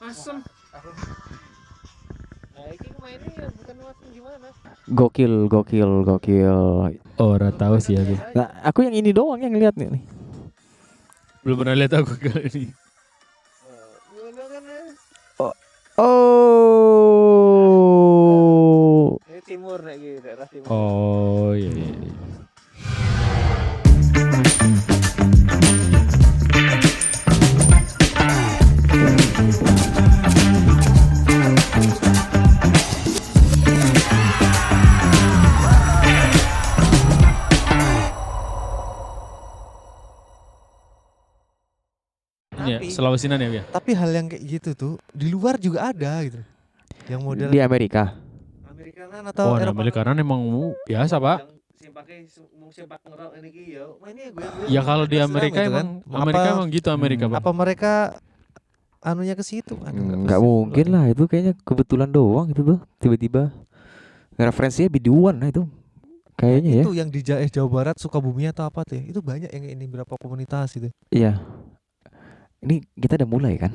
Asem. Nah, ini mainnya bukan asem gimana? Gokil. Ora tahu sih aku. Nah, aku yang ini doang yang lihat nih. Belum pernah lihat aku kali ini. Gimana kan? Oh. Ini timur nih gitu, daerah timur. Oh iya. Ya, Sulawesinan ya, Bia? Tapi hal yang kayak gitu tuh di luar juga ada gitu. Yang model Di Amerika. Amerikanan atau Oh, nah, Eropa. Amerika karena emang biasa, Pak. Yang pakai sepak ngerok ini ki ya. Mainnya gue. Ya kalau di Islam Amerika gitu emang kan. Amerika emang gitu Amerika, Bang. Apa mereka anunya ke situ? Nggak mungkin lah, itu kayaknya kebetulan doang itu tuh tiba-tiba referensinya biduan lah itu kayaknya ya. Itu yang di Jawa Barat, Sukabumi atau apa tuh ya? Itu banyak yang ini berapa komunitas itu. Iya. Ini kita udah mulai kan?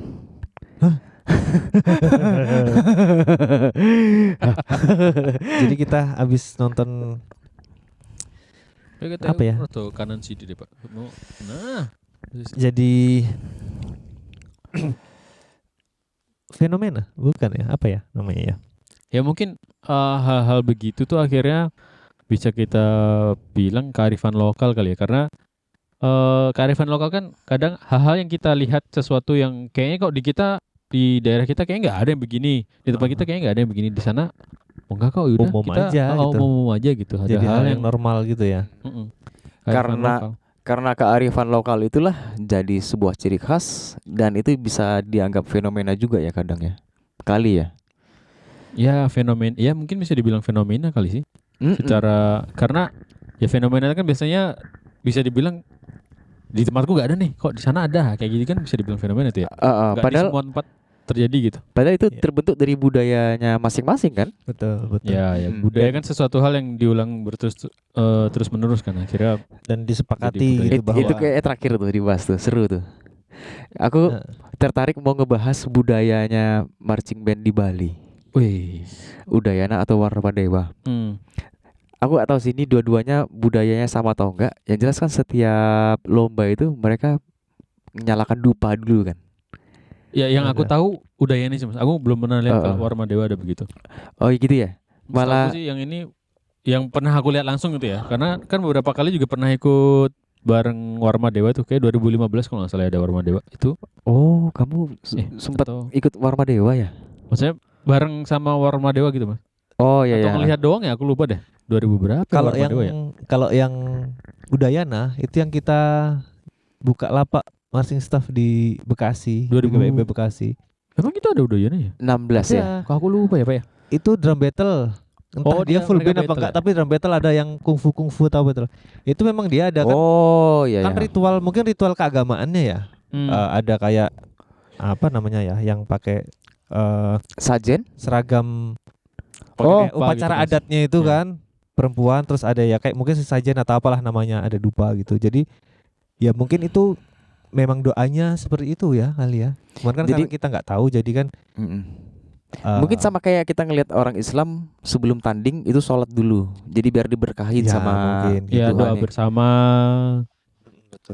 Jadi kita habis nonton apa ya? Atau kanan sini deh, Pak. Nah. Jadi fenomena bukan ya? Apa ya namanya ya? Ya mungkin hal-hal begitu tuh akhirnya bisa kita bilang kearifan lokal kali ya, karena kearifan lokal kan kadang hal-hal yang kita lihat sesuatu yang kayaknya kok di daerah kita kayaknya nggak ada yang begini, di tempat kita kayaknya nggak ada yang begini, di sana enggak kok, udah Umum kita aja gitu. umum aja gitu. Ada Jadi hal hal yang normal gitu ya. kearifan lokal. Karena kearifan lokal itulah jadi sebuah ciri khas dan itu bisa dianggap fenomena juga ya kadang ya. Kali ya. Ya fenomena, ya mungkin bisa dibilang fenomena kali sih. Secara karena ya fenomena kan biasanya bisa dibilang di tempatku nggak ada nih, kok di sana ada, kayak gitu kan bisa dibilang fenomena tuh ya. Nggak di Padahal semua tempat terjadi gitu. Padahal itu Iya. terbentuk dari budayanya masing-masing kan? Betul. Ya budaya kan sesuatu hal yang diulang terus menerus kan akhirnya. Dan disepakati Jadi budaya. gitu bahwa Itu kayak terakhir tuh dibahas tuh, seru tuh. Aku tertarik mau ngebahas budayanya marching band di Bali. Wih. Udayana atau Warmadewa. Aku gak tahu sih ini dua-duanya budayanya sama atau enggak. Yang jelas kan setiap lomba itu mereka menyalakan dupa dulu kan. Ya yang aku Ada. tahu Udayana sih Mas. Aku belum pernah lihat kalau Warmadewa ada begitu. Oh gitu ya. Malah Malah sih yang ini yang pernah aku lihat langsung gitu ya. Karena kan beberapa kali juga pernah ikut bareng Warmadewa tuh kayak 2015 kalau nggak salah ada Warmadewa itu. oh kamu sempat atau- ikut Warmadewa ya? Maksudnya bareng sama Warmadewa gitu Mas. Oh iya Atau ya. ngelihat doang ya, aku lupa deh. 2000 berapa kalau Warmadewa yang kalau yang Udayana itu yang kita buka lapak marching staff di Bekasi, 2000. di GBB Bekasi. Emang itu ada Udayana ya? 16 ya. Ya, Kok aku lupa ya Pak ya? itu drum battle. Entah Oh, dia full mereka band apa battle enggak, ya? tapi drum battle ada yang kungfu atau battle. Itu memang dia ada kan. Oh iya Kan ya. ritual, mungkin ritual keagamaannya ya. Hmm. Ada kayak apa namanya ya, yang pakai Sajen? seragam Oh, kayak upacara gitu, Mas. adatnya itu Ya. kan perempuan, terus ada ya kayak mungkin sesajen atau apalah namanya, ada dupa gitu. Jadi ya mungkin itu memang doanya seperti itu ya kali ya. Cuman kan Jadi- karena kita nggak tahu jadi kan Mungkin sama kayak kita ngelihat orang Islam sebelum tanding itu sholat dulu. Jadi biar diberkahin Ya, sama mungkin. Ya doa Tuhan ya. bersama,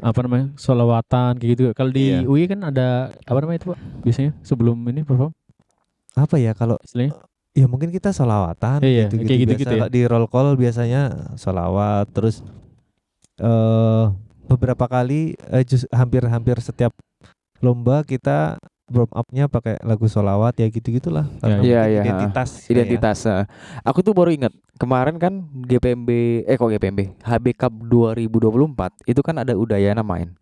apa namanya, sholawatan kayak gitu. Kalau di Iya. UI kan ada apa namanya itu Pak? Biasanya sebelum ini perform apa ya kalau istilahnya. ya mungkin kita sholawatan Iya, gitu, kayak gitu-gitu biasa. ya. Kalau di roll call biasanya sholawat, terus beberapa kali hampir setiap lomba kita warm up-nya pakai lagu sholawat ya gitu-gitulah. Karena Iya, mungkin iya, identitas. Identitas. Aku tuh baru ingat kemarin kan GPMB HB Cup 2024 itu kan ada Udayana main.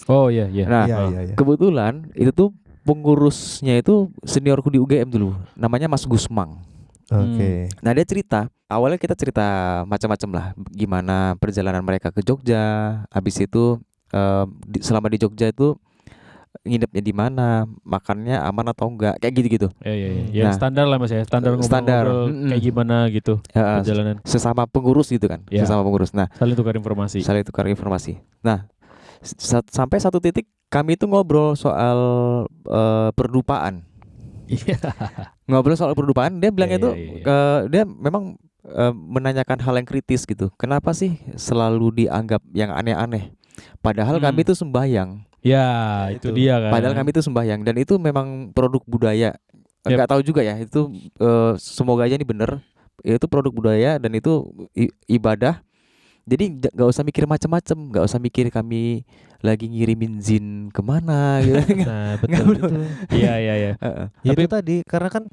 Oh iya iya. Nah, Iya. kebetulan itu tuh pengurusnya itu seniorku di UGM dulu. Namanya Mas Gusmang. Oke. Nah, dia cerita, awalnya kita cerita macam-macam lah, gimana perjalanan mereka ke Jogja. Habis itu selama di Jogja itu nginepnya di mana, makannya aman atau enggak, kayak gitu-gitu. Iya. Ya Nah, standar lah Mas ya, standar standar. ngobrol-ngobrol kayak gimana gitu Ya, perjalanan. sesama pengurus gitu kan, Ya. sesama pengurus. Nah, Saling tukar informasi. saling tukar informasi. Nah, sampai satu titik kami itu ngobrol soal perdupaan. Iya. Ngobrol soal pendupaan, dia bilangnya Iya, itu iya, iya. dia memang menanyakan hal yang kritis gitu. Kenapa sih selalu dianggap yang aneh-aneh? Padahal kami itu sembahyang. Ya, itu itu. dia kan. Padahal kami itu sembahyang dan itu memang produk budaya. Yep. Nggak tahu juga ya itu semoga aja ini bener. Itu produk budaya dan itu ibadah. Jadi nggak usah mikir macam-macam, nggak usah mikir kami lagi ngirimin zin kemana gitu. Nah, Nggak betul perlu. itu. Iya, iya, iya. Heeh. Ya Tapi- itu tadi karena kan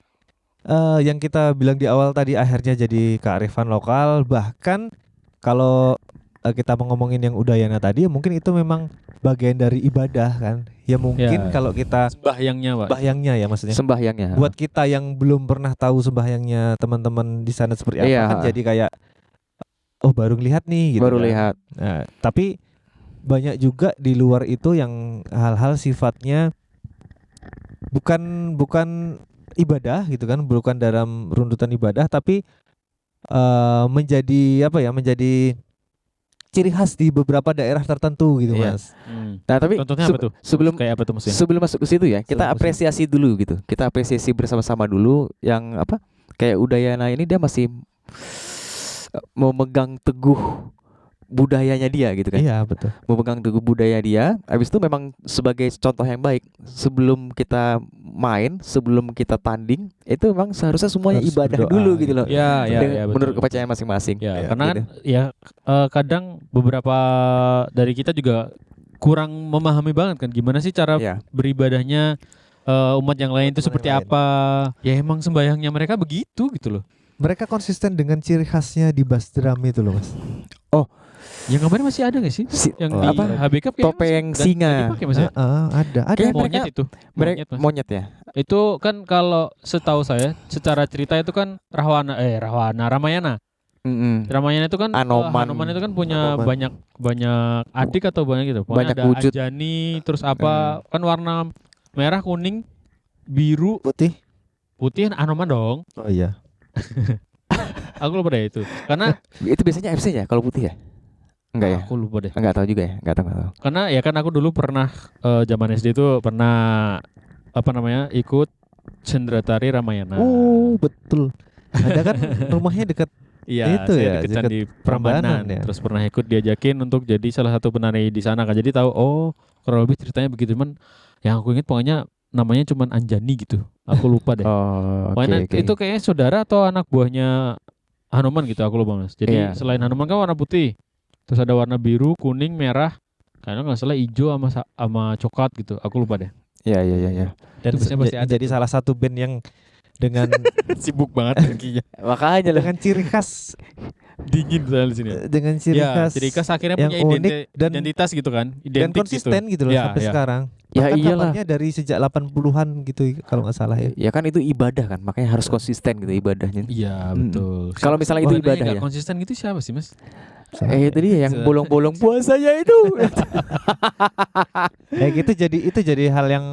yang kita bilang di awal tadi akhirnya jadi kearifan lokal, bahkan kalau kita mau ngomongin yang Udayana tadi, mungkin itu memang bagian dari ibadah kan. Ya mungkin Ya. kalau kita Sembahyangnya, Pak. sembahyangnya ya maksudnya. Sembahyangnya. Buat kita yang belum pernah tahu sembahyangnya teman-teman di sana seperti apa Iya. kan jadi kayak oh baru lihat nih gitu baru kan. lihat. Nah, tapi banyak juga di luar itu yang hal-hal sifatnya bukan ibadah gitu kan, bukan dalam runtutan ibadah tapi menjadi apa ya? Menjadi ciri khas di beberapa daerah tertentu gitu, Iya. Mas. Nah, tapi Contohnya apa tuh? sebelum Kayak apa tuh maksudnya? sebelum masuk ke situ ya, kita Sebelum masuk. apresiasi dulu gitu. Kita apresiasi bersama-sama dulu yang apa? Kayak Udayana ini dia masih memegang teguh budayanya dia gitu kan. Iya, betul. Memegang teguh budaya dia. Habis itu memang sebagai contoh yang baik. Sebelum kita main, sebelum kita tanding, itu memang seharusnya semuanya Harus ibadah berdoa dulu gitu gitu. loh. Ya, ya, Dengan- ya, betul, menurut betul. kepercayaan masing-masing. Ya, Ya, karena kan gitu. ya kadang beberapa dari kita juga kurang memahami banget kan gimana sih cara Iya. beribadahnya umat yang lain itu Umat seperti yang lain. apa. Ya emang sembahyangnya mereka begitu gitu loh. Mereka konsisten dengan ciri khasnya di bass drum itu loh, Mas. Yang kemarin masih ada gak sih? Yang Oh, di apa? HBK kayaknya Topeng masih- singa. dan dipakai, Mas, ya? Ada. Kayak Monyet mereka- itu. Mereka Monyet, Mas. monyet ya. Itu kan kalau setahu saya secara cerita itu kan Ramayana. Mm-mm. Ramayana itu kan Anoman. Hanuman itu kan punya Anoman. banyak adik atau banyak gitu. Banyak Pokoknya ada wujud. Anjani terus apa kan warna merah, kuning, biru, Putih. putih Anoman dong. Oh iya. Aku lupa deh itu. Karena Itu biasanya FC ya kalau putih ya? Enggak ya? aku lupa deh. Enggak tahu juga ya. Enggak tahu. Karena ya kan aku dulu pernah zaman SD itu pernah apa namanya? Ikut Cendratari Ramayana. Oh, betul. Ada kan rumahnya dekat Iya, itu saya ya, deket dekat Candi Prambanan. Prambanan ya. Terus pernah ikut diajakin untuk jadi salah satu penari di sana kan. Jadi tahu oh kurang lebih ceritanya begitu. Cuman yang aku ingat pokoknya namanya cuman Anjani gitu. Aku lupa deh. Oh, Pokoknya oke. itu kayaknya saudara atau anak buahnya Hanuman gitu. Aku lupa, Mas. Jadi Iya. selain Hanuman kan warna putih. Terus ada warna biru, kuning, merah. Karena nggak salah hijau sama coklat gitu. Aku lupa deh. Iya. dan Itu biasanya pasti ada jadi tuh. salah satu band yang dengan Sibuk banget rezekinya. Makanya lah. dengan ciri khas Dingin soalnya di sini. dengan ciri Ya, khas ciri khas akhirnya yang punya unik dan identitas gitu kan. dan Identik konsisten gitu loh Ya, sampai ya. sekarang. Ya Bahkan iyalah. kabarnya dari sejak 80-an gitu kalau nggak salah ya. Ya kan itu ibadah kan, makanya harus konsisten gitu ibadahnya. Iya, Mm. betul. Kalau misalnya itu Sebenarnya ibadah nggak ya. konsisten gitu siapa sih, Mas? Itu dia yang bolong-bolong puasanya itu. Gitu itu jadi hal yang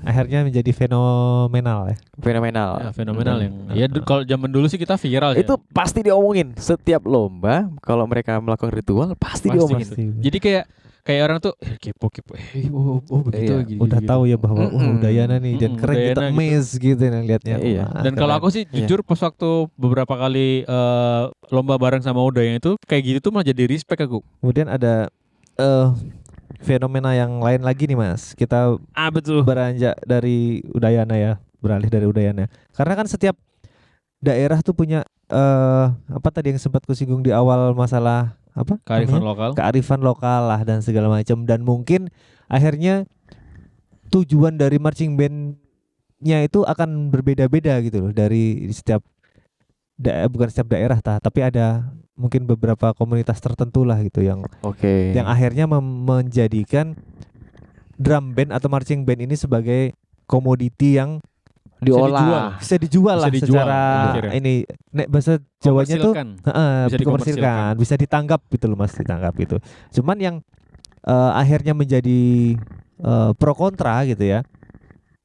akhirnya menjadi fenomenal ya. Fenomenal. Ya, fenomenal Hmm. yang ya kalau zaman dulu sih kita viral ya. Itu pasti diomongin setiap lomba kalau mereka melakukan ritual pasti Pasti diomongin. gitu. Jadi kayak orang tuh kepo begitu Iya, gitu. Udah tahu ya bahwa Mm-mm. Udayana nih dan keren kita Udayana gitu. amazed gitu yang lihatnya. Iya. Wah, Dan kalau keren. aku sih Iya. jujur pas waktu beberapa kali lomba bareng sama Udayana itu kayak gitu tuh malah jadi respect aku. Kemudian ada fenomena yang lain lagi nih Mas. Kita Betul. beranjak dari Udayana ya, beralih dari Udayana. Karena kan setiap daerah tuh punya apa tadi yang sempat kusinggung di awal masalah apa? Kearifan namanya? lokal. Kearifan lokal lah dan segala macam dan mungkin akhirnya tujuan dari marching band-nya itu akan berbeda-beda gitu loh dari setiap bukan setiap daerah tapi ada mungkin beberapa komunitas tertentu lah gitu yang Oke. akhirnya menjadikan drum band atau marching band ini sebagai komoditi yang diolah. bisa dijual lah Bisa dijual, secara akhirnya. ini nek bahasa Jawanya tuh Komersilkan. Bisa dikomersilkan, bisa ditanggap gitu loh Mas, ditanggap gitu. Cuman yang akhirnya menjadi pro kontra gitu ya.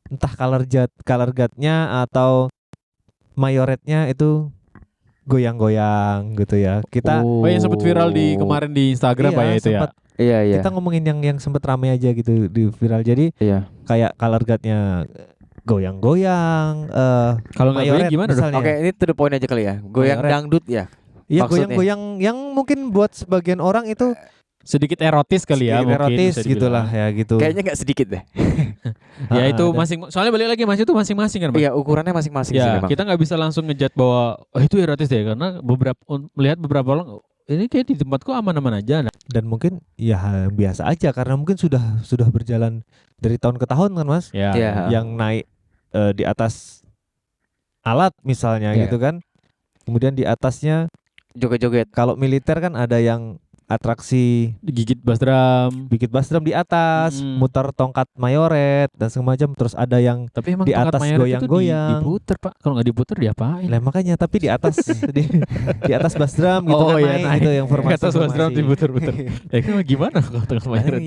Entah color guard-nya atau mayoretnya itu goyang-goyang gitu ya. Kita Oh, yang sempat viral di kemarin di Instagram Pak ya itu ya. sempat Iya. kita ngomongin yang sempat rame aja gitu di viral. Jadi Iya. kayak color guard-nya goyang-goyang Kalau nggak mayoret goyang gimana dong? misalnya. Oke, ini to the point aja kali ya. Goyang Mayoret. dangdut ya. Iya, maksudnya. goyang-goyang yang mungkin buat sebagian orang itu Sedikit erotis kali ya, sedikit mungkin erotis bisa gitulah dibilang. ya gitu. Kayaknya nggak sedikit deh. Ya itu Dan- masing, soalnya balik lagi Mas, itu masing-masing kan Mas. Iya, ukurannya masing-masing sih Ya, memang. kita nggak bisa langsung ngejat bahwa itu erotis deh, karena melihat beberapa orang ini kayak di tempatku aman-aman aja. Nah, dan mungkin ya hal yang biasa aja karena mungkin sudah berjalan dari tahun ke tahun kan Mas, ya, Iya. yang naik di atas alat misalnya Iya. gitu kan. Kemudian di atasnya Joget-joget. kalau militer kan ada yang atraksi gigit bass drum. bikin bass drum di atas, Mm. muter tongkat mayoret dan semacam, terus ada yang Tapi emang di tongkat atas mayoret itu goyang-goyang. diputer Pak. Kalau nggak diputer diapain? lah makanya tapi di atas di atas bass drum gitu Oh, kan iya, naik naik. gitu yang formasi. Di atas bass drum diputer-puter. Ya kan gimana kalau tongkat mayoret?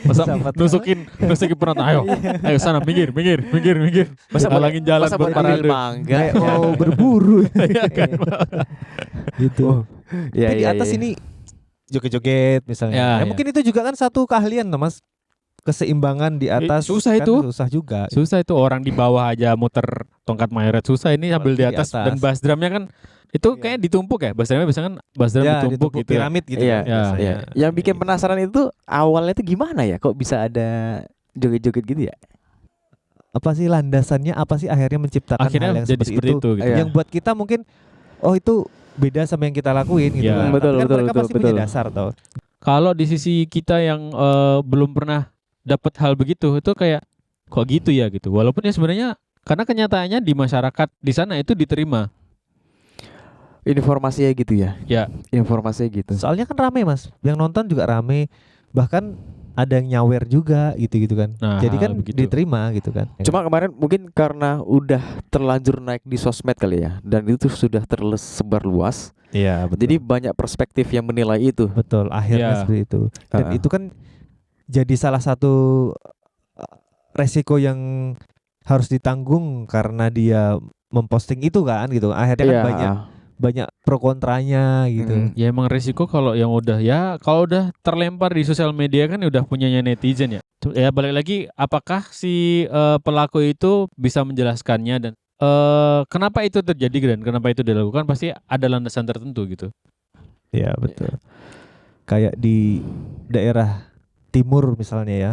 Masa Siapa tahu. nusukin penonton, ayo sana minggir. Masa halangin jalan masa buat buat ambil parade. mangga. Kayak mau berburu Iya kan? gitu. Iya, Tapi di iya, atas iya. ini joget-joget misalnya. Ya, Ya, ya. mungkin itu juga kan satu keahlian loh, Mas. Keseimbangan di atas susah kan itu. susah juga. Susah itu, orang di bawah aja muter tongkat mayoret susah, ini ambil di Apalagi di atas. atas. Dan bass drumnya kan itu Iya. kayak ditumpuk ya. Bass drumnya biasanya kan bass drum Ya, ditumpuk ditumpuk gitu. Ya. piramid gitu Iya, kan iya, biasanya. Iya. Yang bikin Gitu. penasaran itu awalnya itu gimana ya? Kok bisa ada joget-joget gitu ya? Apa sih landasannya, apa sih akhirnya menciptakan hal Akhirnya yang jadi seperti itu gitu. Iya. Yang buat kita mungkin oh itu beda sama yang kita lakuin gitu Iya. kan. Betul, Tapi kan betul, mereka betul, pasti punya betul. dasar toh. Kalau di sisi kita yang belum pernah dapat hal begitu, itu kayak kok gitu ya gitu. Walaupun ya sebenarnya karena kenyataannya di masyarakat di sana itu diterima. Informasinya gitu ya? Ya. Informasinya gitu. Soalnya kan rame Mas, yang nonton juga rame, bahkan ada yang nyawer juga gitu-gitu kan. Nah, Jadi kan begitu. diterima gitu kan. Cuma kemarin mungkin karena udah terlanjur naik di sosmed kali ya, dan itu sudah tersebar luas. Iya, betul. Jadi banyak perspektif yang menilai itu. betul Iya. akhirnya seperti itu. Dan Heeh. itu kan jadi salah satu resiko yang harus ditanggung karena dia memposting itu kan gitu. Akhirnya kan Iya. banyak pro kontranya gitu. Mm. Ya emang resiko kalau yang udah kalau udah terlempar di sosial media kan udah punyanya netizen ya. Ya balik lagi, apakah si pelaku itu bisa menjelaskannya dan kenapa itu terjadi dan kenapa itu dilakukan, pasti ada landasan tertentu gitu. Ya betul. Kayak di daerah timur misalnya ya.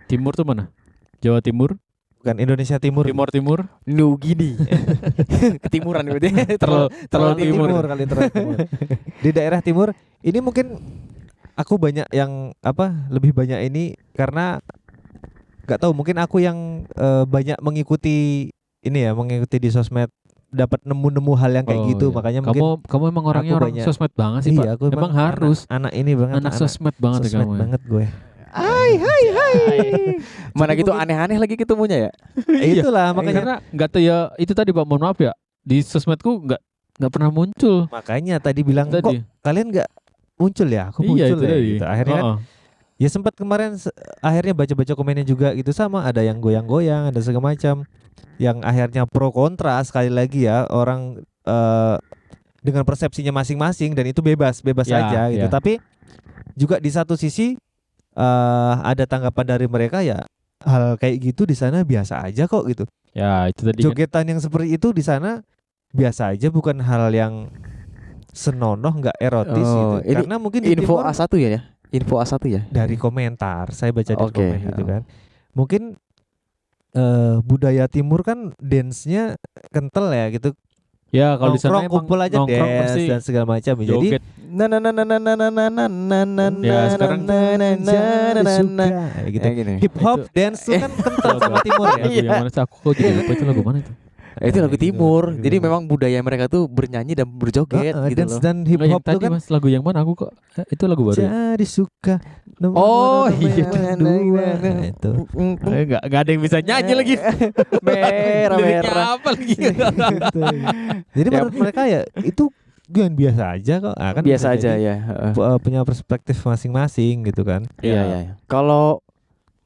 Timur tuh mana? Jawa Timur, Bukan Indonesia Timur. Timur. New Guinea. Ketimuran berarti. Terlalu timur. Kali terlalu timur. Di daerah timur ini mungkin aku banyak yang lebih banyak ini karena nggak tahu, mungkin aku yang banyak mengikuti di sosmed, dapat nemu-nemu hal yang kayak Oh, gitu, iya. makanya mungkin Kamu emang orangnya aku orang banyak- sosmed banget sih, iya, Pak. aku Emang harus anak ini banget, anak sosmed banget ya sosmed kamu. banget gue. Hai. Mana Jadi gitu mungkin- aneh-aneh lagi ketemunya ya? Iya. Itulah makanya Karena nggak tahu ya, itu tadi Pak, mohon maaf ya, di sosmedku nggak pernah muncul tadi bilang kok tadi. kalian nggak muncul ya, aku Iya muncul itu ya tadi. gitu. Akhirnya kan Oh, ya sempat kemarin akhirnya baca-baca komennya juga gitu, sama ada yang goyang-goyang, ada segala macam, yang akhirnya pro kontra sekali lagi ya, orang dengan persepsinya masing-masing dan itu bebas Ya, saja gitu. ya. Tapi juga di satu sisi ada tanggapan dari mereka ya, hal kayak gitu di sana biasa aja kok gitu. ya itu tadi kan. Jogetan yang seperti itu di sana biasa aja, bukan hal yang senonoh, nggak erotis Oh, gitu. ini Karena mungkin di Info timur A1 ya? Info A1 ya? dari komentar, saya baca di Oke, komen gitu kan. Mungkin budaya timur kan dance-nya kental ya gitu. Ya kalau di sana Nongkrong emang kumpul aja nongkrong dance pasti dan segala macam. Jadi joget. Na na na na na na na na na na na Ya, sekarang na na na na na na. kayak gitu. Kayak gini. Hip hop dance tuh kan kental sama timur ya. Lagu yang mana sih? Aku kok jadi lupa itu lagu mana itu? Itu lagu Gitu, timur. gitu. Jadi memang budaya mereka tuh bernyanyi dan berjoget gitu Dance loh. dan hip Nggak, yang hop tuh tadi kan Mas, lagu yang mana? Aku kok itu lagu baru. Ya? jadi suka. Oh, Nomor iya. dua. Nah, itu. Enggak ada yang bisa nyanyi lagi. Merah Liriknya merah. apa lagi? Gitu. Jadi menurut mereka ya itu gue biasa aja kok. Kan Biasa bisa aja jadi, ya. punya perspektif masing-masing gitu kan. Iya iya. Kalau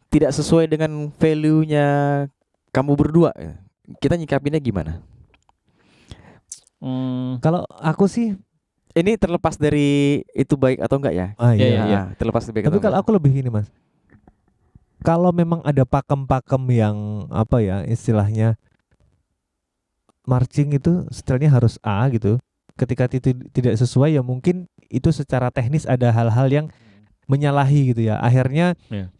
tidak sesuai dengan value-nya kamu berdua, kita nyikapinnya gimana? Kalau aku sih Ini terlepas dari itu baik atau enggak ya? Iya, iya. iya. Terlepas dari baik Tapi atau kalau enggak. aku lebih ini Mas. kalau memang ada pakem-pakem yang apa ya istilahnya marching itu stylenya harus A gitu. Ketika itu tidak sesuai ya mungkin itu secara teknis ada hal-hal yang menyalahi gitu ya. Akhirnya Iya.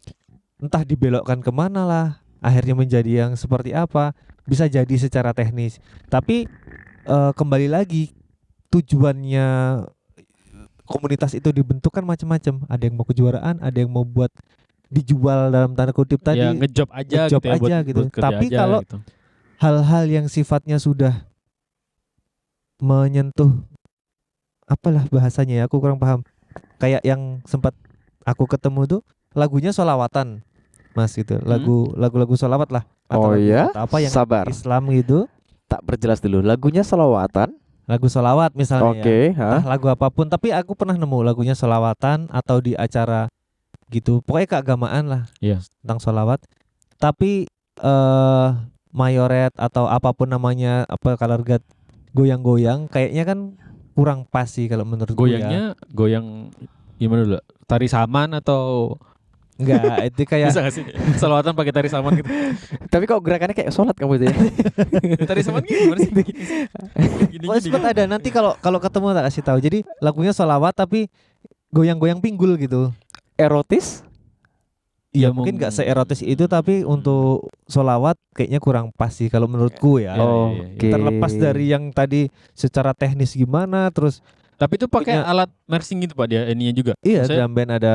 entah dibelokkan kemana lah. Akhirnya menjadi yang seperti apa. Bisa jadi secara teknis. Tapi kembali lagi tujuannya komunitas itu dibentuk kan macam-macam. Ada yang mau kejuaraan, ada yang mau buat dijual dalam tanda kutip tadi. Ya ngejob aja ngejob gitu ya, aja gitu. buat kerja Tapi aja kalau gitu. hal-hal yang sifatnya sudah menyentuh apalah bahasanya ya aku kurang paham. Kayak yang sempat aku ketemu tuh lagunya sholawatan Mas gitu. Lagu-lagu sholawat lah Oh lagu ya? apa yang Sabar. Islam gitu. Tak perjelas dulu. Lagunya selawatan. Lagu sholawat misalnya ya. Oke, Entah hah? lagu apapun tapi aku pernah nemu lagunya sholawatan atau di acara gitu. Pokoknya keagamaan lah. Iya. Tentang sholawat. Tapi mayoret atau apapun namanya apa color guard goyang-goyang kayaknya kan kurang pas sih kalau menurutku ya. Goyangnya goyang gimana dulu? Tari saman atau Enggak, itu kayak bisa gak sih? Selawatan pakai tari saman gitu. Tapi kok gerakannya kayak sholat kamu itu ya? Tari saman gimana sih? Gini, oh, sempat ada nanti kalau ketemu tak kasih tahu. Jadi lagunya sholawat tapi goyang-goyang pinggul gitu. Erotis? Ya Ya, mungkin nggak mung- seerotis itu tapi untuk sholawat kayaknya kurang pas sih kalau menurutku ya. Oh, iya. oke. Terlepas dari yang tadi secara teknis gimana, terus Tapi itu pakai Punya- alat marching gitu Pak dia ininya juga. iya Maksudnya- drum band ada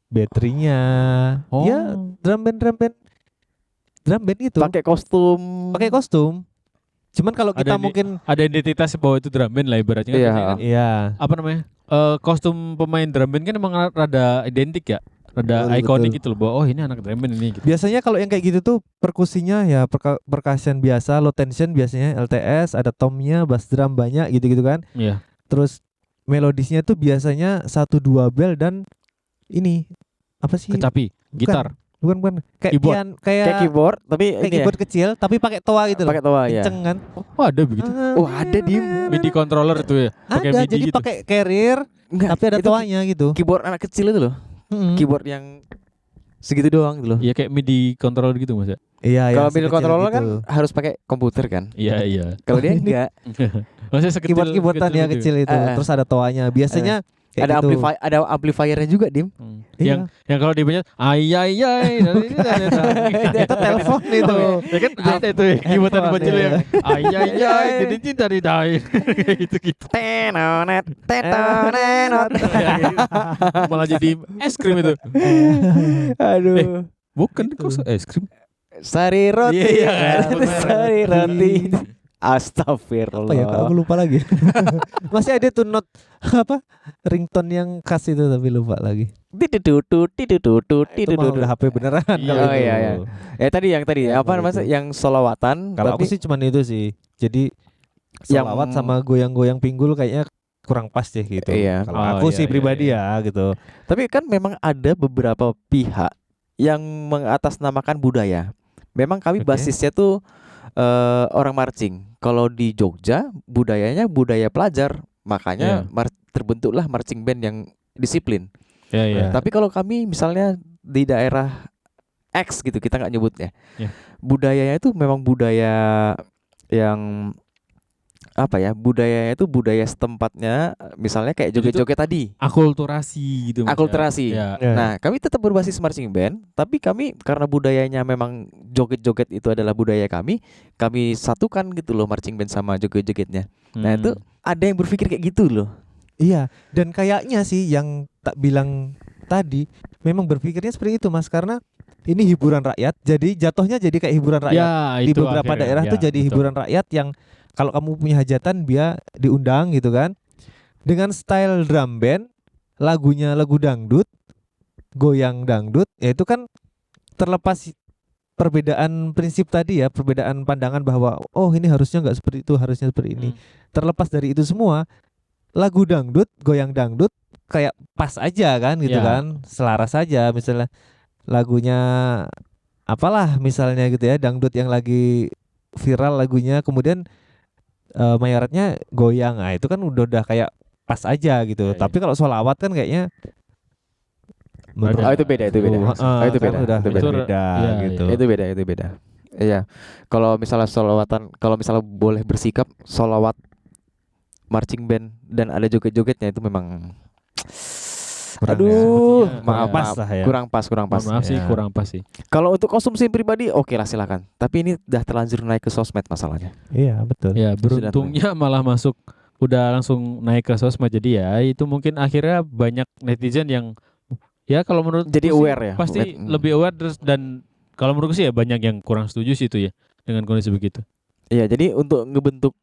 battery-nya. Oh. Ya drum band itu Pakai kostum. pakai kostum. Cuman kalau kita Ada di- mungkin ada identitas bahwa itu drum band lah ibaratnya kan. Iya. Biasanya kan iya apa namanya? Kostum pemain drum band kan emang rada identik ya. Rada Betul, ikonik betul. gitu loh bahwa oh ini anak drum band ini gitu. biasanya kalau yang kayak gitu tuh perkusinya ya percussion biasa, low tension biasanya LTS, ada tomnya, bass drum banyak gitu-gitu kan. Iya. Terus melodisnya tuh biasanya 1-2 bel dan ini apa sih? Kecapi, gitar. Bukan kayak Keyboard. pian, Kayak keyboard tapi kayak ini ya. keyboard kecil tapi pakai toa gitu loh. Pakai toa ya. Kenceng kan? Oh, ada begitu. Oh, ada di MIDI controller itu ya. Pakai Ada MIDI jadi gitu. pakai carrier Enggak, tapi ada itu toanya gitu. keyboard anak kecil itu loh. Mm-mm. Keyboard yang segitu doang gitu loh. Iya kayak MIDI controller gitu Mas ya. Iya, Kalau yang MIDI sekecil controller kan gitu. harus pakai komputer kan. Iya iya. Kalau dia enggak, Maksudnya sekecil keyboard-keyboardan ya gitu. kecil itu. Eh. Terus ada toanya. Biasanya kayak ada gitu. ada amplifiernya juga, Dim. Iya. Yang kalau dipencet ay Itu telepon itu. Ya kan ada itu ya keyboardan Handphone, bocil iya. yang ay didi dari dai kayak gitu-gitu. Tenonet, tetonenot. Malah jadi es krim itu. Aduh. Bukan Itu. kok es krim. Sari roti. Iya, kan? Sari roti. Apa ya? Astagfirullah. Kok aku lupa lagi. Masih ada tuh not apa? Ringtone yang khas itu tapi lupa lagi. Tidududu, tidududu, Itu mah udah tidududu. HP beneran Iya, kalau oh itu. iya, iya. Yang tadi Ya, apa kalau namanya? itu. Yang solawatan. Kalau aku tapi sih cuman itu sih. Jadi Yang- sholawat sama goyang-goyang pinggul kayaknya kurang pas deh gitu. Iya. Kalau Oh, aku iya, sih iya, pribadi iya. ya gitu. Tapi kan memang ada beberapa pihak yang mengatasnamakan budaya. Memang kami Oke. basisnya tuh orang marching. Kalau di Jogja budayanya budaya pelajar, makanya terbentuklah marching band yang disiplin. Iya iya. Ya. Tapi kalau kami misalnya di daerah X gitu, kita nggak nyebutnya. Ya. Budayanya itu memang budaya yang apa ya? Budayanya itu budaya setempatnya, misalnya kayak Jadi itu joget-joget tadi. Akulturasi gitu Mas ya. Akulturasi. Ya. Ya. Nah, kami tetap berbasis marching band, tapi kami karena budayanya memang joget-joget itu adalah budaya kami satukan gitu loh marching band sama joget-jogetnya. Nah, itu ada yang berpikir kayak gitu loh. Iya, dan kayaknya sih yang tak bilang tadi memang berpikirnya seperti itu Mas karena ini hiburan rakyat. Jadi jatuhnya jadi kayak hiburan rakyat. Ya, Di itu beberapa akhirnya. daerah Ya, tuh jadi betul. hiburan rakyat yang kalau kamu punya hajatan dia diundang gitu kan. Dengan style drum band, lagunya lagu dangdut, goyang dangdut, ya itu kan terlepas perbedaan prinsip tadi ya, perbedaan pandangan bahwa oh ini harusnya nggak seperti itu, harusnya seperti ini. Terlepas dari itu semua, lagu dangdut, goyang dangdut kayak pas aja kan gitu Ya. kan, selaras aja misalnya lagunya apalah misalnya gitu ya, dangdut yang lagi viral lagunya kemudian mayoratnya goyang. Nah, itu kan udah kayak pas aja gitu. Ya, ya. Tapi kalau sholawat kan kayaknya menurut Oh, itu beda, itu beda. aku. Oh, itu Kan beda, udah itu beda. beda Iya, gitu. iya. Itu beda. Iya. Kalau misalnya solawatan, kalau misalnya boleh bersikap solawat marching band dan ada joget-jogetnya itu memang Kurang aduh, ya. Sepertinya maaf, kurang pas maaf. lah ya. Kurang pas. Mohon maaf sih, Ya. kurang pas sih. Kalau untuk konsumsi pribadi oke lah silakan. Tapi ini udah terlanjur naik ke sosmed masalahnya. Iya, betul. Ya, Sudah beruntungnya malah masuk udah langsung naik ke sosmed, jadi ya itu mungkin akhirnya banyak netizen yang ya kalau menurut Jadi aware ya, pasti mungkin. lebih aware dan kalau menurutku sih ya banyak yang kurang setuju sih itu ya dengan kondisi begitu. Iya, jadi untuk ngebentuk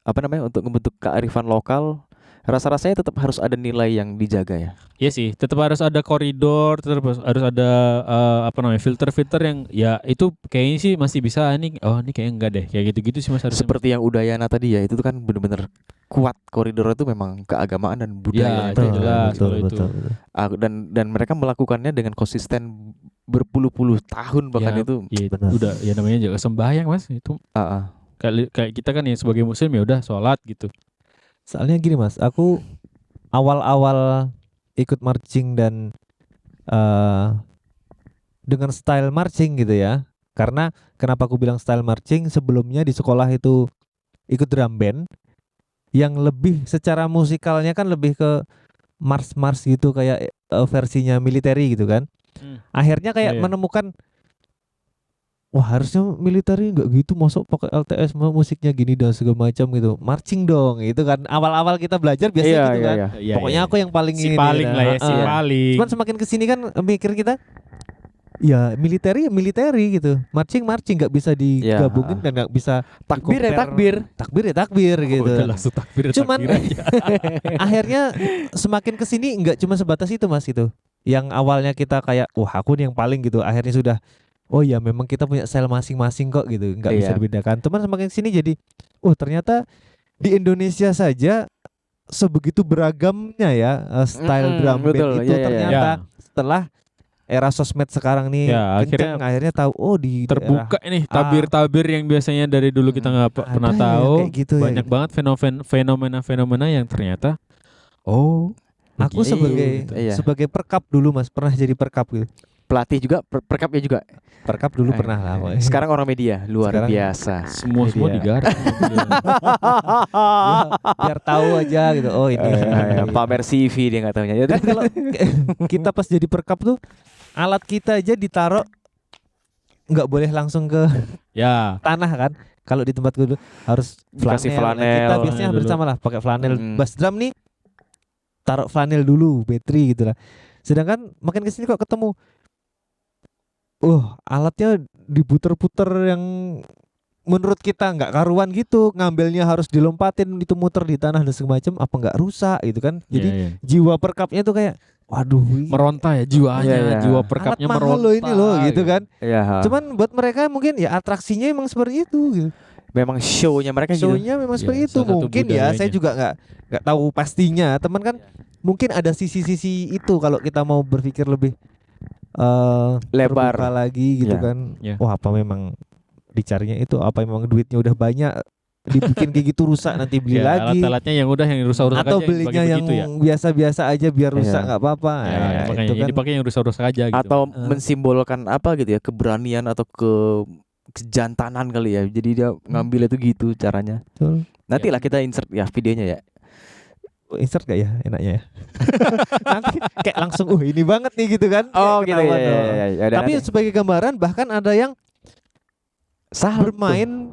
apa namanya? Untuk ngebentuk kearifan lokal, rasa-rasanya tetap harus ada nilai yang dijaga ya. Iya sih, tetap harus ada koridor, tetap harus ada apa namanya filter-filter yang ya itu kayaknya sih masih bisa ini. Oh ini kayaknya enggak deh, kayak gitu-gitu sih mas harusnya. Seperti yang Udayana tadi ya, itu tuh kan bener-bener kuat koridor itu memang keagamaan dan budaya. Ya, itu jelas kalau itu. betul. Dan mereka melakukannya dengan konsisten berpuluh-puluh tahun bahkan Ya, itu. ya, Benar. udah ya namanya juga sembahyang mas itu Ah, ah. kayak kita kan ya sebagai muslim ya udah sholat gitu. Soalnya gini Mas, aku awal-awal ikut marching dan dengan style marching gitu ya. Karena kenapa aku bilang style marching, sebelumnya di sekolah itu ikut drum band yang lebih secara musikalnya kan lebih ke mars-mars gitu kayak versinya military gitu kan. Akhirnya kayak Iya, iya. menemukan wah harusnya militer nggak gitu, masuk pakai LTS musiknya gini dan segala macam gitu, marching dong itu kan awal-awal kita belajar biasanya Iya, gitu iya, kan. iya. Iya, Pokoknya iya. aku yang paling si ini paling nih, lah ya, nah, si Iya. paling. Cuman semakin kesini kan mikir kita ya military gitu, marching nggak bisa digabungin dan nggak bisa Takbir ya di-compare. takbir. takbir gitu. Udah langsung takbir Cuman aja. akhirnya semakin kesini nggak cuma sebatas itu Mas, itu yang awalnya kita kayak wah aku nih yang paling gitu, akhirnya sudah oh ya memang kita punya style masing-masing kok gitu, nggak bisa Iya. dibedakan. Teman semakin sini jadi oh ternyata di Indonesia saja sebegitu beragamnya ya style Mm-mm, drum band betul, itu iya, iya, ternyata iya. setelah era sosmed sekarang nih Ya, kenceng, akhirnya tahu oh di daerah Terbuka ini tabir-tabir yang biasanya dari dulu kita nggak ada pernah ya tahu. kayak gitu ya. Banyak banget fenomena-fenomena yang ternyata oh Aku begitu. sebagai Iya. sebagai perkap dulu Mas, pernah jadi perkap gitu. Pelatih juga, perkapnya juga. Perkap dulu pernah lah pokoknya. Sekarang orang media luar Sekarang- biasa. semua Media. digarap. Ya, biar tahu aja gitu. Oh ini. Pamer CV dia nggak tahunya. Kan kalau kita pas jadi perkap tuh alat kita aja ditaruh nggak boleh langsung ke Ya, tanah kan. Kalau di tempat gue dulu harus Dikasih flanel. Nah, kita flanel biasanya dulu. bersama lah pakai flanel. Mm. Bass drum nih taruh flanel dulu, battery gitu lah. Sedangkan makin kesini kok ketemu alatnya diputer-puter yang menurut kita nggak karuan gitu, ngambilnya harus dilompatin itu muter di tanah dan segala macam, apa nggak rusak gitu kan. Jadi iya, iya. jiwa perkapnya tuh kayak waduh meronta ya jiwanya, Iya, iya. jiwa alat perkapnya mahal meronta. loh ini loh gitu kan. Iya. Cuman buat mereka mungkin ya atraksinya emang seperti itu gitu. Memang show-nya mereka gitu. Show-nya memang Iya, seperti itu. salah satu Mungkin ya saya budayanya. juga nggak tahu pastinya. Teman kan mungkin ada sisi-sisi itu kalau kita mau berpikir lebih Lebar. terbuka lagi gitu Iya. kan. Iya. Wah, apa memang dicarinya itu, apa memang duitnya udah banyak dibikin kayak gitu rusak nanti beli Ya, lagi, alat-alatnya yang udah yang rusak-rusak atau aja belinya yang begitu ya. biasa-biasa aja biar rusak Iya. nggak apa-apa. Ya, Nah, makanya itu yang kan dipakai yang rusak-rusak aja gitu. Atau mensimbolkan apa gitu ya, keberanian atau kejantanan kali ya. Jadi dia ngambil itu gitu caranya. betul. Nantilah kita insert ya videonya ya. Insert gak ya enaknya ya? Nanti kayak langsung ini banget nih gitu kan. Oh Kayak gitu ya. ketahuan Ya, loh. ya, ya. Udah, Tapi nanti. sebagai gambaran bahkan ada yang Salto. bermain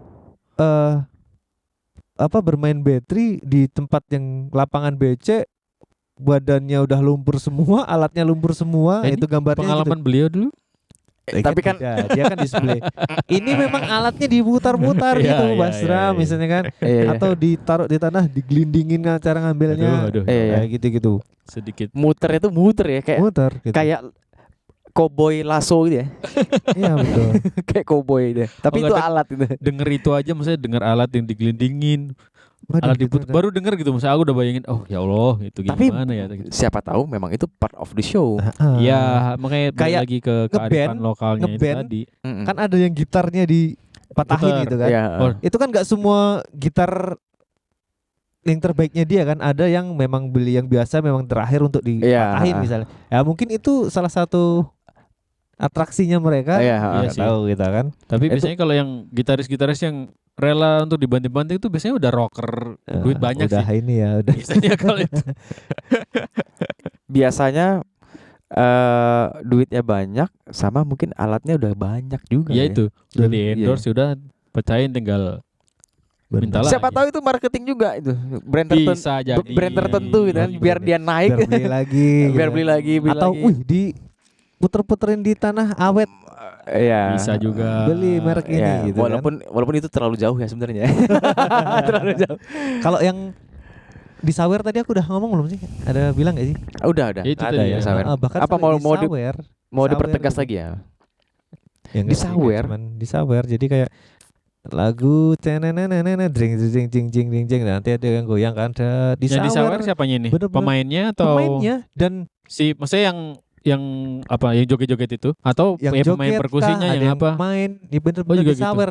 bermain battery di tempat yang lapangan BC, badannya udah lumpur semua, alatnya lumpur semua. Ini Itu gambarnya pengalaman beliau dulu. Tapi kan beda. Dia kan display. Ini memang alatnya diputar-putar Iya, gitu, iya, Mas iya, Ram, iya. misalnya kan, iya, iya. atau ditaruh di tanah, digelindingin cara ngambilnya. Aduh, Iya. Kayak gitu-gitu. sedikit. muter itu muter ya kayak Muter gitu. cowboy lasso gitu ya. Iya betul. Kayak cowboy deh. Tapi Oh, itu nggak ada- alat itu. Denger itu aja maksudnya denger alat yang digelindingin, Waduh, alat gitu diputar, kan. baru denger gitu. Maksudnya aku udah bayangin, oh ya Allah, itu Tapi gimana ya gitu. siapa tahu memang itu part of the show. Ah. Iya, makanya balik Kayak lagi ke kearifan lokalnya itu ngeband, tadi. Mm-mm. Kan ada yang gitarnya dipatahin Putar. gitu kan. Iya. Oh, Itu kan nggak semua gitar yang terbaiknya dia kan, ada yang memang beli yang biasa memang terakhir untuk Iya, dipatahin ha. misalnya. Ya mungkin itu salah satu atraksinya mereka. Iya, ha. Iya Nggak sih. tahu kita kan. Tapi Itu- biasanya kalau yang gitaris-gitaris yang rela untuk dibanting-banting itu biasanya udah rocker, duit banyak udah sih. ini ya, udah. Biasanya kalau itu. Biasanya duitnya banyak sama mungkin alatnya udah banyak juga Ya itu, udah di Iya. endorse, udah pecahin tinggal minta lah. Siapa tahu itu marketing juga itu. Brand tertentu, Bisa jadi. brand tertentu gitu kan, Iya, biar dia naik. Biar beli lagi. Biar gitu. beli lagi, beli Atau lagi. wih di puter-puterin di tanah awet, Iya. Bisa juga. beli merek ini Ya, gitu kan. walaupun itu terlalu jauh ya sebenarnya. Terlalu jauh. Kalau yang di sawer tadi aku udah ngomong belum sih? Ada bilang gak sih? Udah. Ya, itu Ada tadi ya. ya. sawer. Bahkan Apa sampai mau di- sawer. Mau Sawer dipertegas gitu. lagi ya? Ya, Di enggak sih, sawer? cuman di sawer. Jadi kayak lagu tenenenenenen jing jing jing jing jing jing, nanti ada yang goyang kan, ada di Yang di sawer sawer siapanya nih? Bener-bener. Pemainnya atau pemainnya dan maksudnya yang apa? Yang joget-joget itu atau yang ya pemain joget perkusinya kah, ada yang apa? main, ya bener-bener Oh, juga di sawer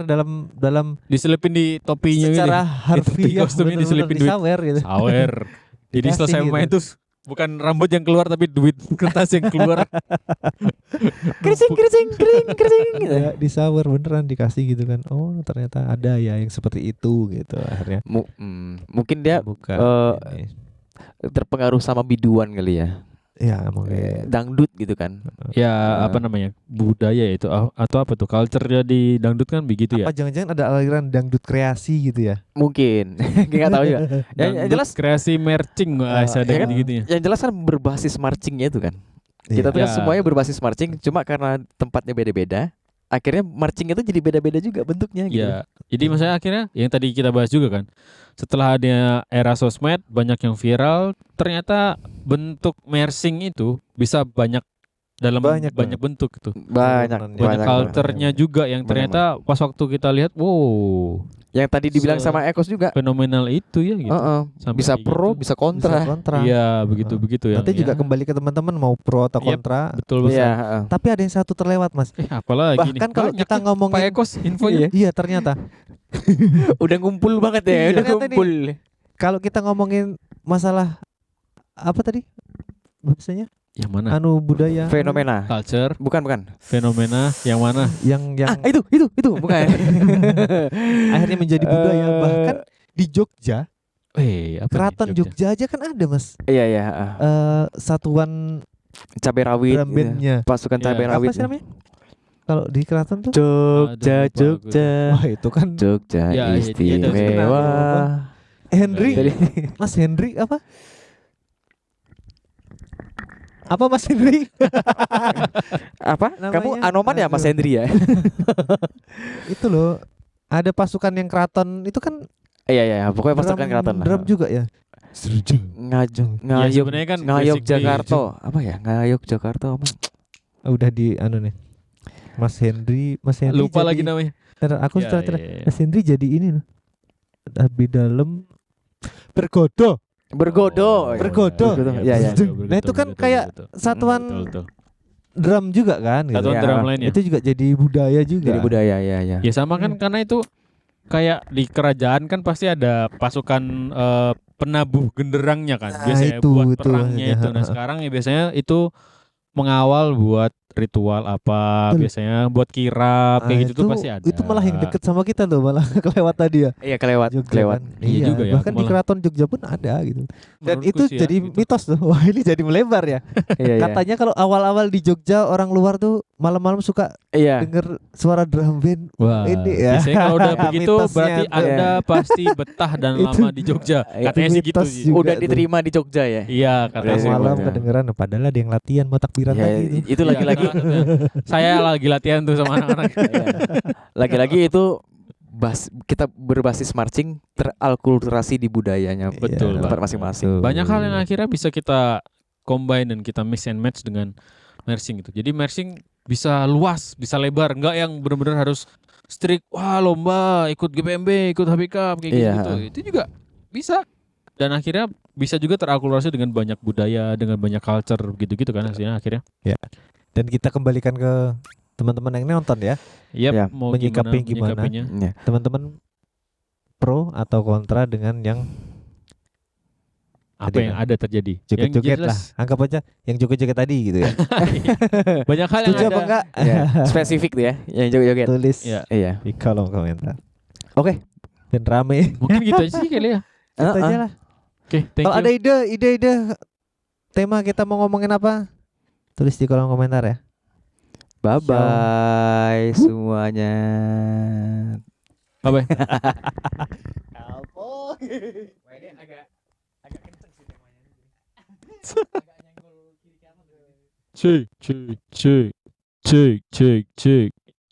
dalam Diselipin di topinya secara gitu. harfiah kostumnya bener-bener diselipin di duit. sawer gitu. Sawer. Jadi Dikasih selesai gitu. main tuh bukan rambut yang keluar tapi duit kertas yang keluar. Kering gitu. Ya, di sawer beneran dikasih gitu kan. Oh, ternyata ada ya yang seperti itu gitu akhirnya. Mungkin dia Buka ini. terpengaruh sama biduan kali ya. Ya mungkin. Dangdut gitu kan. Ya apa namanya? Budaya itu atau apa tuh? Culture-nya di dangdut kan begitu ya. Apa jangan-jangan ada aliran dangdut kreasi gitu ya? Mungkin. Enggak tahu juga. Yang Dangdut jelas kreasi merching ada ya kan? gitu-gitunya. yang jelas kan berbasis marchingnya itu kan. Kita tuh kan Ya. semuanya berbasis marching, cuma karena tempatnya beda-beda, akhirnya marching itu jadi beda-beda juga bentuknya gitu. Ya, jadi maksudnya akhirnya yang tadi kita bahas juga kan, setelah ada era sosmed banyak yang viral, ternyata bentuk mersing itu bisa banyak dalam Banyak banyak bentuk gitu. Banyak Banyak culture-nya juga yang Banyak ternyata pas waktu kita lihat, wow, Yang tadi dibilang Se- sama Ekos juga. fenomenal itu ya gitu. Heeh. Sampai Bisa kayak pro, gitu. bisa Bisa kontra. kontra. Iya, begitu-begitu ya. Nanti juga kembali ke teman-teman mau pro atau Yep. kontra. betul Iya, banget. heeh. Tapi ada yang satu terlewat, Mas. Apalagi nih. Bahkan kalau Banyak kita nih, Pak ngomongin Ekos infonya. iya ternyata Udah ngumpul banget ya, Iya, udah ternyata nih. ngumpul. kalau kita ngomongin masalah apa tadi? Bahasanya Yang mana? budaya Fenomena. Culture, Bukan. fenomena yang mana? yang Itu bukan. akhirnya menjadi budaya. Eh, Bahkan di Jogja, Apa Keraton nih Jogja aja kan ada, Mas. Iya, heeh. Satuan Cabai rawit. drum gitu. bandnya. Pasukan Iya. cabai Apa rawit. sih namanya? Kalau di Keraton tuh Jogja, Aduh, lupa Jogja. wah itu kan Jogja Ya, iya, istimewa. Henry, Jadi- Mas Henry apa? Apa Mas Henry? Apa? Kamu Namanya- anoman ya Mas aduh. Hendri ya? Itu loh. Ada pasukan yang keraton itu kan Iya, pokoknya pasukan keraton lah. drum juga ya. Ya, sebenarnya kan Ngayog basically Jakarta. Apa ya? Ngayog Jakarta apa? Udah di nih. Mas Henry Lupa jadi, lagi namanya. Bentar, aku Ya, setelah ya, ya. Mas Henry jadi ini loh. Lebih dalam bergodo. Bergodo. Bergodo. Iya. Nah, itu kan kayak satuan drum juga kan gitu. Satuan Ya, drum lainnya. Itu juga jadi budaya juga. Jadi budaya ya. Ya sama kan karena itu kayak di kerajaan kan pasti ada pasukan penabuh genderangnya kan. Nah, Biasanya itu, buat itu. perangnya itu. Nah, Ya. sekarang ya biasanya itu mengawal buat ritual apa, Betul. biasanya buat kirap kayak gitu tuh pasti ada. Itu malah yang deket sama kita tuh, malah kelewat tadi ya. Iya, kelewat. Jogja kan. Iya juga ya, Bahkan aku di malah- Keraton Jogja pun ada gitu. Dan Menurutku itu sih ya, jadi gitu. mitos tuh. Wah, ini jadi melebar ya. Iya. Katanya kalau awal-awal di Jogja orang luar tuh malam-malam suka Iya. denger suara drum band. Wah, Ini ya. biasanya kalau udah begitu Mitosnya berarti tuh. Anda pasti betah dan Itu- lama di Jogja. Katanya sih gitu mitos sih. juga Udah tuh. diterima di Jogja ya. Iya, katanya sih. Iya, Malam iya. kedengeran padahal ada yang latihan mau takbiran Ya, lagi gitu. itu Iya, lagi-lagi saya lagi latihan tuh sama anak-anak. Iya. Lagi-lagi itu kita berbasis marching teralkulturasi di budayanya Betul, tempat Pak. masing-masing. Banyak hal yang akhirnya bisa kita combine dan kita mix and match dengan mersing gitu. Jadi mersing bisa luas, bisa lebar, enggak yang benar-benar harus strict. Wah, lomba, ikut GPMB, ikut HBK kayak Iya. gitu. Itu juga bisa. Dan akhirnya bisa juga terakulturasi dengan banyak budaya, dengan banyak culture gitu-gitu kan hasilnya akhirnya. Dan kita kembalikan ke teman-teman yang nonton ya. Yap, Ya, mau menyikapi gimana? menyikapinya. Ya. Teman-teman pro atau kontra dengan yang apa Tadi yang kan? ada terjadi. Yang Joget-joget lah. jelas Anggap aja yang joget-joget tadi gitu ya. banyak hal yang Setuju apa ada. enggak? Ya, spesifik tuh ya, yang joget-joget. Tulis Iya. Iya. di kolom komentar. Oke. Dan rame. Mungkin gitu aja sih kali ya. Itu aja lah. Oke, thank Kalau you. ada ide tema kita mau ngomongin apa? Tulis di kolom komentar ya. Bye bye semuanya. Bye bye.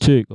Cek.